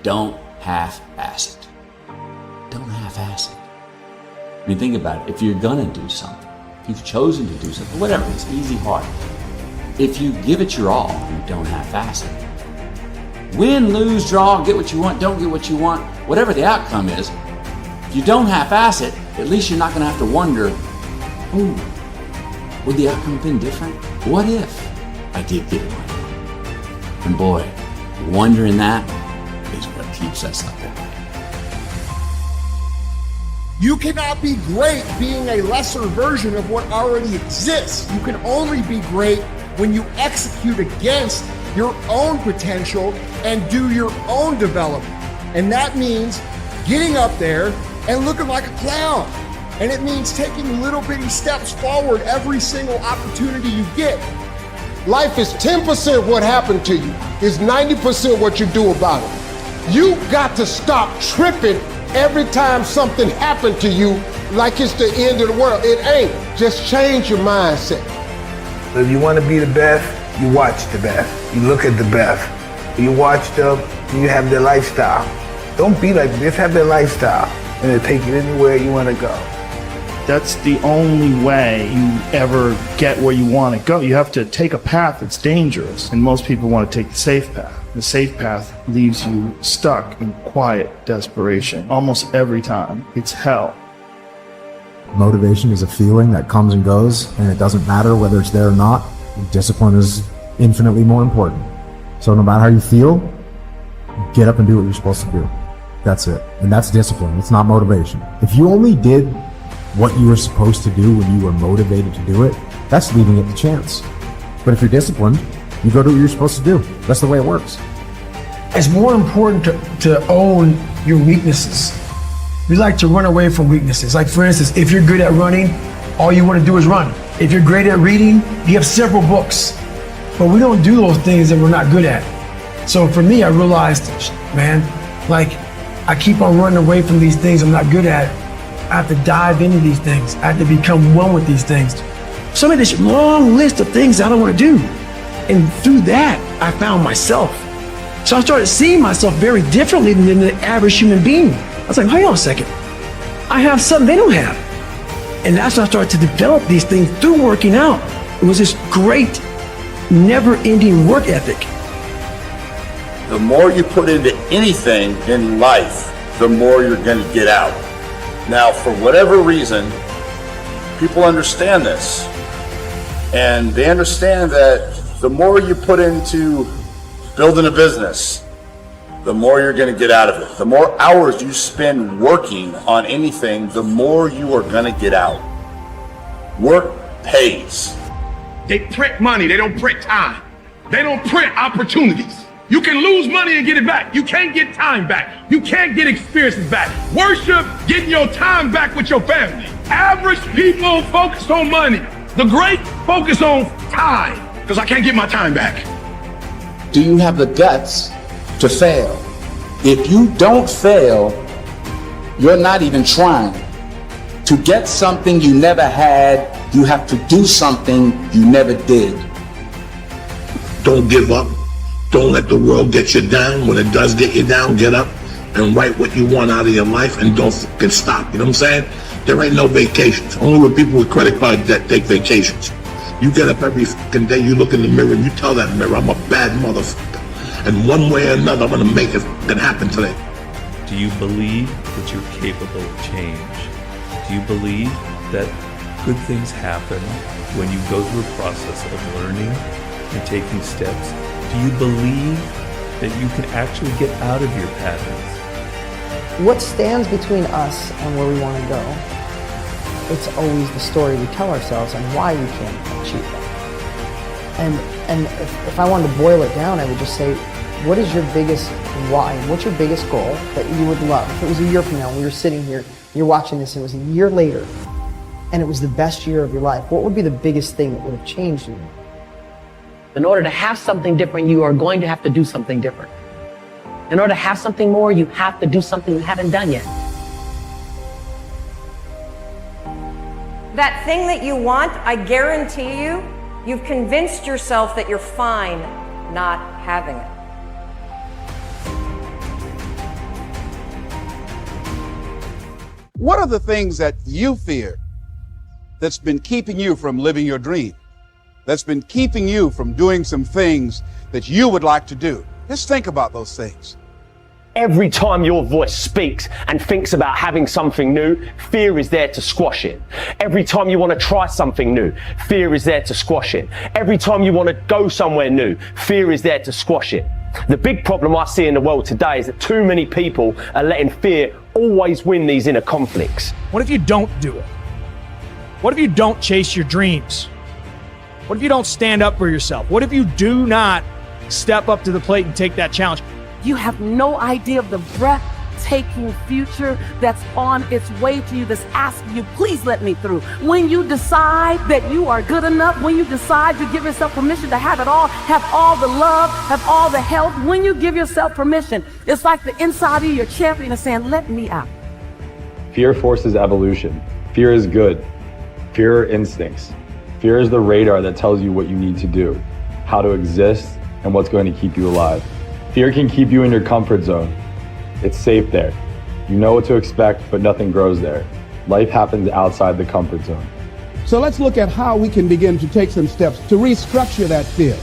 don't half-ass it. Don't half-ass it. I mean, think about it. If you're gonna do something, if you've chosen to do something, whatever, it's easy, hard. If you give it your all, you don't half-ass it. Win, lose, draw, get what you want, don't get what you want, whatever the outcome is, if you don't half-ass it, at least you're not gonna have to wonder, ooh, would the outcome have been different? What if I did get it right? And boy, wondering that is what keeps us up at night. You cannot be great being a lesser version of what already exists. You can only be great when you execute against your own potential and do your own development. And that means getting up there and looking like a clown. And it means taking little bitty steps forward every single opportunity you get. Life is 10% what happened to you, is 90% what you do about it. You got to stop tripping every time something happened to you like it's the end of the world. It ain't. Just change your mindset. If you want to be the best, you watch the best. You look at the best. You watch them, you have their lifestyle. Don't be like this, have their lifestyle, and it'll take you anywhere you want to go. That's the only way you ever get where you want to go. You have to take a path that's dangerous, and most people want to take the safe path. The safe path leaves you stuck in quiet desperation almost every time. It's hell. Motivation is a feeling that comes and goes, and it doesn't matter whether it's there or not. Discipline is infinitely more important. So no matter how you feel, get up and do what you're supposed to do. That's it. And that's discipline. It's not motivation. If you only did what you were supposed to do when you were motivated to do it, that's leaving it to chance. But if you're disciplined, you go do what you're supposed to do. That's the way it works. It's more important to own your weaknesses. We like to run away from weaknesses. Like for instance, if you're good at running, all you want to do is run. If you're great at reading, you have several books. But we don't do those things that we're not good at. So for me, I realized, man, like I keep on running away from these things I'm not good at. I have to dive into these things. I have to become one with these things. So I made this long list of things I don't want to do. And through that, I found myself. So I started seeing myself very differently than the average human being. I was like, hold on a second. I have something they don't have. And that's when I started to develop these things through working out. It was this great, never-ending work ethic. The more you put into anything in life, the more you're going to get out. Now, for whatever reason, people understand this. And they understand that the more you put into building a business, the more you're going to get out of it. The more hours you spend working on anything, the more you are going to get out. Work pays. They print money, they don't print time. They don't print opportunities. You can lose money and get it back. You can't get time back. You can't get experiences back. Worship getting your time back with your family. Average people focus on money. The great focus on time, because I can't get my time back. Do you have the guts to fail? If you don't fail, you're not even trying. To get something you never had, you have to do something you never did. Don't give up. Don't let the world get you down. When it does get you down, get up and write what you want out of your life and don't fucking stop. You know what I'm saying? There ain't no vacations. Only with people with credit card debt take vacations. You get up every fucking day, you look in the mirror and you tell that mirror, I'm a bad motherfucker. And one way or another, I'm gonna make it fucking happen today. Do you believe that you're capable of change? Do you believe that good things happen when you go through a process of learning and taking steps? Do you believe that you can actually get out of your patterns? What stands between us and where we want to go? It's always the story we tell ourselves and why we can't achieve that. And if I wanted to boil it down, I would just say, what is your biggest why? What's your biggest goal that you would love? If it was a year from now, we were sitting here, you're watching this, and it was a year later, and it was the best year of your life, what would be the biggest thing that would have changed you? In order to have something different, you are going to have to do something different. In order to have something more, you have to do something you haven't done yet. That thing that you want, I guarantee you, you've convinced yourself that you're fine not having it. What are the things that you fear that's been keeping you from living your dream? That's been keeping you from doing some things that you would like to do? Just think about those things. Every time your voice speaks and thinks about having something new, fear is there to squash it. Every time you want to try something new, fear is there to squash it. Every time you want to go somewhere new, fear is there to squash it. The big problem I see in the world today is that too many people are letting fear always win these inner conflicts. What if you don't do it? What if you don't chase your dreams? What if you don't stand up for yourself? What if you do not step up to the plate and take that challenge? You have no idea of the breathtaking future that's on its way to you, that's asking you, please let me through. When you decide that you are good enough, when you decide you give yourself permission to have it all, have all the love, have all the health, when you give yourself permission, it's like the inside of your champion is saying, let me out. Fear forces evolution. Fear is good. Fear are instincts. Fear is the radar that tells you what you need to do, how to exist, and what's going to keep you alive. Fear can keep you in your comfort zone. It's safe there. You know what to expect, but nothing grows there. Life happens outside the comfort zone. So let's look at how we can begin to take some steps to restructure that fear,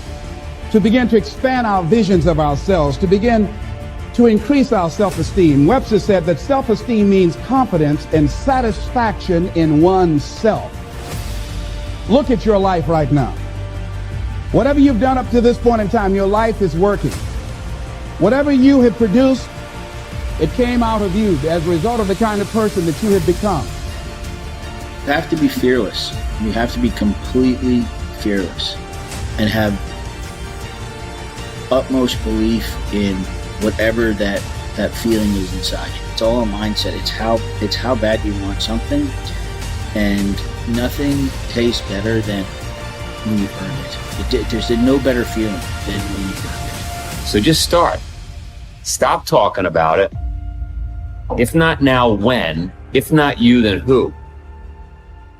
to begin to expand our visions of ourselves, to begin to increase our self-esteem. Webster said that self-esteem means confidence and satisfaction in oneself. Look at your life right now. Whatever you've done up to this point in time, your life is working. Whatever you have produced, it came out of you as a result of the kind of person that you have become. You have to be fearless. You have to be completely fearless and have utmost belief in whatever that feeling is inside you. It's all a mindset. It's how bad you want something, and nothing tastes better than when you earn it. There's no better feeling than when you earn it. So just start. Stop talking about it. If not now, when? If not you, then who?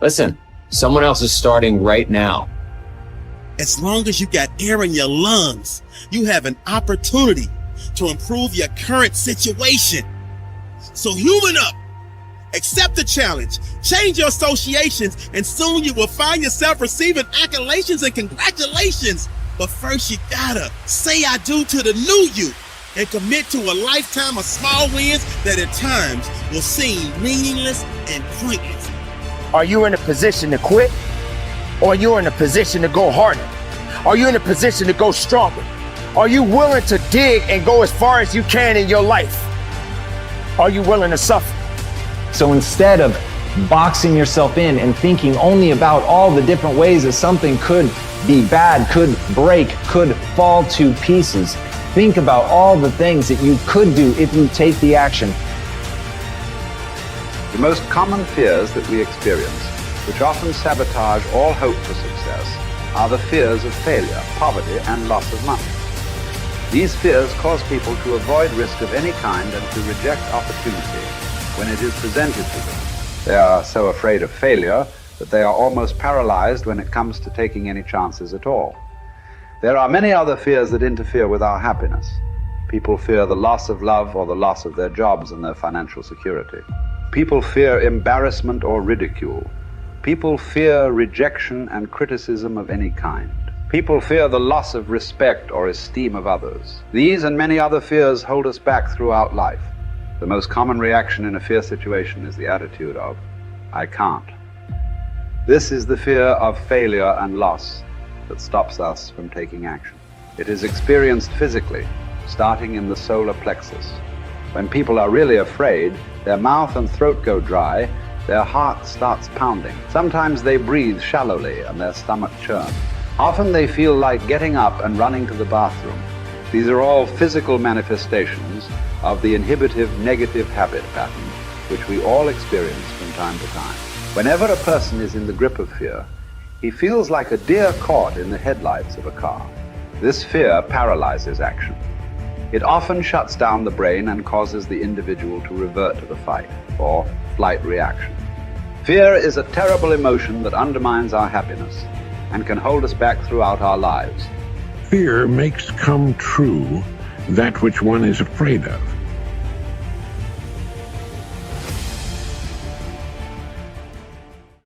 Listen, someone else is starting right now. As long as you got air in your lungs, you have an opportunity to improve your current situation. So human up, accept the challenge, change your associations, and soon you will find yourself receiving accolades and congratulations. But first you gotta say I do to the new you and commit to a lifetime of small wins that at times will seem meaningless and pointless. Are you in a position to quit? Or are you in a position to go harder? Are you in a position to go stronger? Are you willing to dig and go as far as you can in your life? Are you willing to suffer? So instead of boxing yourself in and thinking only about all the different ways that something could be bad, could break, could fall to pieces, think about all the things that you could do if you take the action. The most common fears that we experience, which often sabotage all hope for success, are the fears of failure, poverty, and loss of money. These fears cause people to avoid risk of any kind and to reject opportunity when it is presented to them. They are so afraid of failure that they are almost paralyzed when it comes to taking any chances at all. There are many other fears that interfere with our happiness. People fear the loss of love or the loss of their jobs and their financial security. People fear embarrassment or ridicule. People fear rejection and criticism of any kind. People fear the loss of respect or esteem of others. These and many other fears hold us back throughout life. The most common reaction in a fear situation is the attitude of, I can't. This is the fear of failure and loss that stops us from taking action. It is experienced physically, starting in the solar plexus. When people are really afraid, their mouth and throat go dry, their heart starts pounding. Sometimes they breathe shallowly and their stomach churns. Often they feel like getting up and running to the bathroom. These are all physical manifestations of the inhibitive negative habit pattern which we all experience from time to time. Whenever a person is in the grip of fear, he feels like a deer caught in the headlights of a car. This fear paralyzes action. It often shuts down the brain and causes the individual to revert to the fight or flight reaction. Fear is a terrible emotion that undermines our happiness and can hold us back throughout our lives. Fear makes come true that which one is afraid of.